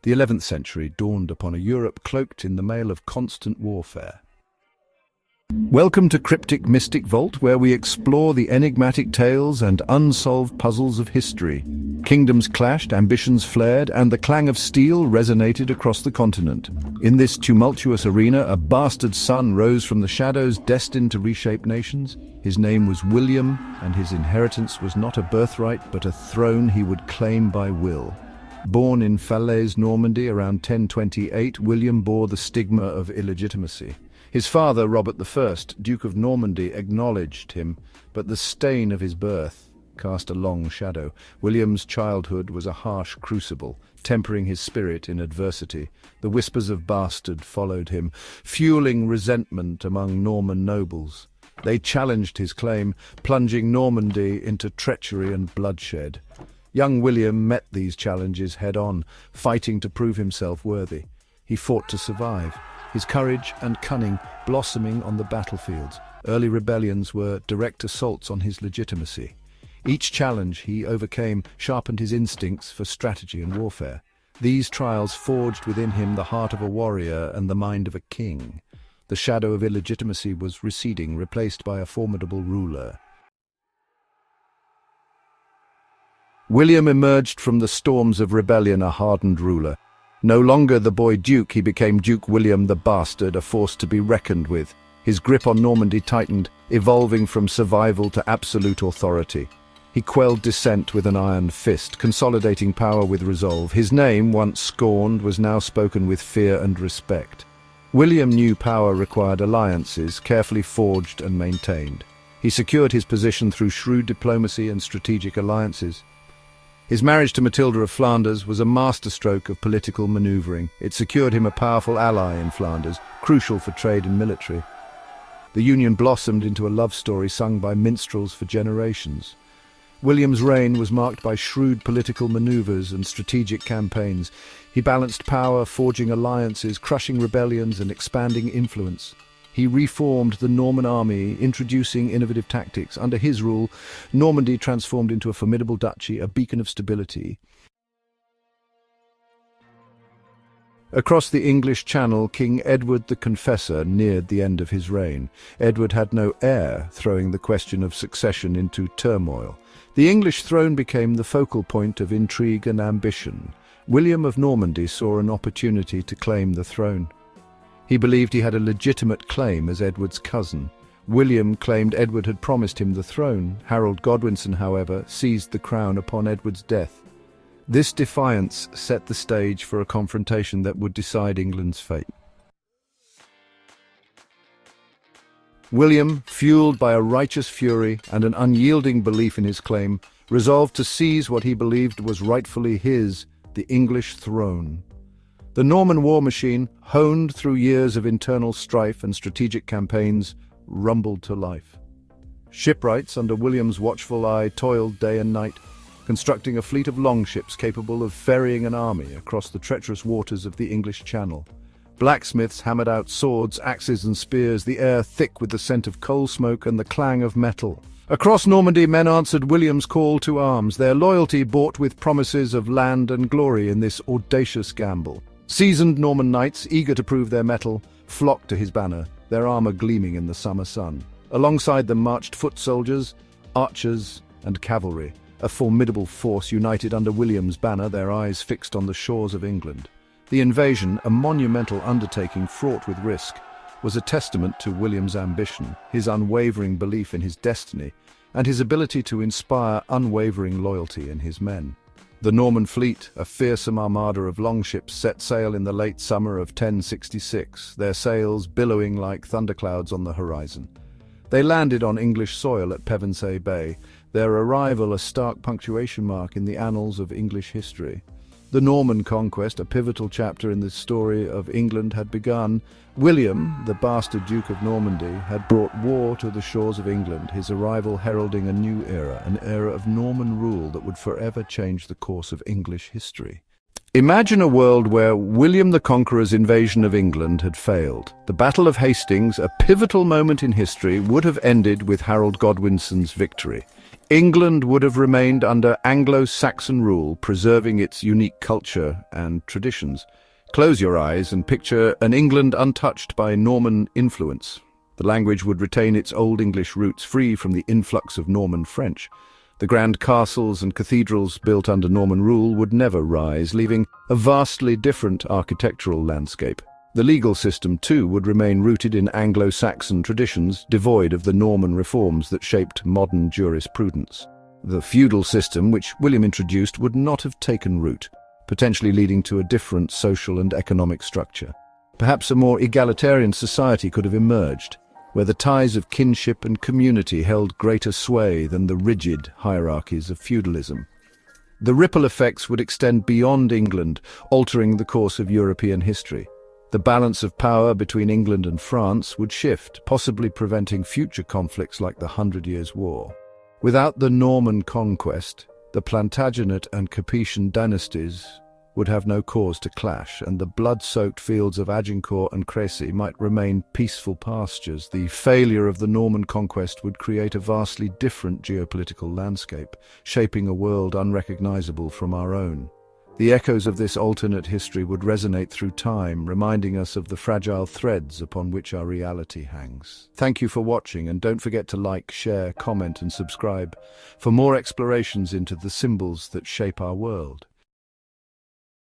The 11th century dawned upon a Europe cloaked in the mail of constant warfare. Welcome to Cryptic Mystic Vault, where we explore the enigmatic tales and unsolved puzzles of history. Kingdoms clashed, ambitions flared, and the clang of steel resonated across the continent. In this tumultuous arena, a bastard son rose from the shadows, destined to reshape nations. His name was William, and his inheritance was not a birthright, but a throne he would claim by will. Born in Falaise, Normandy, around 1028, William bore the stigma of illegitimacy. His father, Robert I, Duke of Normandy, acknowledged him, but the stain of his birth cast a long shadow. William's childhood was a harsh crucible, tempering his spirit in adversity. The whispers of bastard followed him, fueling resentment among Norman nobles. They challenged his claim, plunging Normandy into treachery and bloodshed. Young William met these challenges head-on, fighting to prove himself worthy. He fought to survive, his courage and cunning blossoming on the battlefields. Early rebellions were direct assaults on his legitimacy. Each challenge he overcame sharpened his instincts for strategy and warfare. These trials forged within him the heart of a warrior and the mind of a king. The shadow of illegitimacy was receding, replaced by a formidable ruler. William emerged from the storms of rebellion a hardened ruler. No longer the boy Duke, he became Duke William the Bastard, a force to be reckoned with. His grip on Normandy tightened, evolving from survival to absolute authority. He quelled dissent with an iron fist, consolidating power with resolve. His name, once scorned, was now spoken with fear and respect. William knew power required alliances, carefully forged and maintained. He secured his position through shrewd diplomacy and strategic alliances. His marriage to Matilda of Flanders was a masterstroke of political maneuvering. It secured him a powerful ally in Flanders, crucial for trade and military. The union blossomed into a love story sung by minstrels for generations. William's reign was marked by shrewd political maneuvers and strategic campaigns. He balanced power, forging alliances, crushing rebellions, and expanding influence. He reformed the Norman army, introducing innovative tactics. Under his rule, Normandy transformed into a formidable duchy, a beacon of stability. Across the English Channel, King Edward the Confessor neared the end of his reign. Edward had no heir, throwing the question of succession into turmoil. The English throne became the focal point of intrigue and ambition. William of Normandy saw an opportunity to claim the throne. He believed he had a legitimate claim as Edward's cousin. William claimed Edward had promised him the throne. Harold Godwinson, however, seized the crown upon Edward's death. This defiance set the stage for a confrontation that would decide England's fate. William, fueled by a righteous fury and an unyielding belief in his claim, resolved to seize what he believed was rightfully his, the English throne. The Norman war machine, honed through years of internal strife and strategic campaigns, rumbled to life. Shipwrights under William's watchful eye toiled day and night, constructing a fleet of longships capable of ferrying an army across the treacherous waters of the English Channel. Blacksmiths hammered out swords, axes and spears, the air thick with the scent of coal smoke and the clang of metal. Across Normandy, men answered William's call to arms, their loyalty bought with promises of land and glory in this audacious gamble. Seasoned Norman knights, eager to prove their mettle, flocked to his banner, their armor gleaming in the summer sun. Alongside them marched foot soldiers, archers, and cavalry, a formidable force united under William's banner, their eyes fixed on the shores of England. The invasion, a monumental undertaking fraught with risk, was a testament to William's ambition, his unwavering belief in his destiny, and his ability to inspire unwavering loyalty in his men. The Norman fleet, a fearsome armada of longships, set sail in the late summer of 1066, their sails billowing like thunderclouds on the horizon. They landed on English soil at Pevensey Bay, their arrival a stark punctuation mark in the annals of English history. The Norman Conquest, a pivotal chapter in the story of England, had begun. William, the bastard Duke of Normandy, had brought war to the shores of England, his arrival heralding a new era, an era of Norman rule that would forever change the course of English history. Imagine a world where William the Conqueror's invasion of England had failed. The Battle of Hastings, a pivotal moment in history, would have ended with Harold Godwinson's victory. England would have remained under Anglo Saxon rule, preserving its unique culture and traditions. Close your eyes and picture an England untouched by Norman influence. The language would retain its Old English roots, free from the influx of Norman French. The grand castles and cathedrals built under Norman rule would never rise, leaving a vastly different architectural landscape. The legal system, too, would remain rooted in Anglo-Saxon traditions, devoid of the Norman reforms that shaped modern jurisprudence. The feudal system, which William introduced, would not have taken root, potentially leading to a different social and economic structure. Perhaps a more egalitarian society could have emerged, where the ties of kinship and community held greater sway than the rigid hierarchies of feudalism. The ripple effects would extend beyond England, altering the course of European history. The balance of power between England and France would shift, possibly preventing future conflicts like the 100 Years' War. Without the Norman Conquest, the Plantagenet and Capetian dynasties would have no cause to clash, and the blood-soaked fields of Agincourt and Crécy might remain peaceful pastures. The failure of the Norman Conquest would create a vastly different geopolitical landscape, shaping a world unrecognizable from our own. The echoes of this alternate history would resonate through time, reminding us of the fragile threads upon which our reality hangs. Thank you for watching, and don't forget to like, share, comment, and subscribe for more explorations into the symbols that shape our world.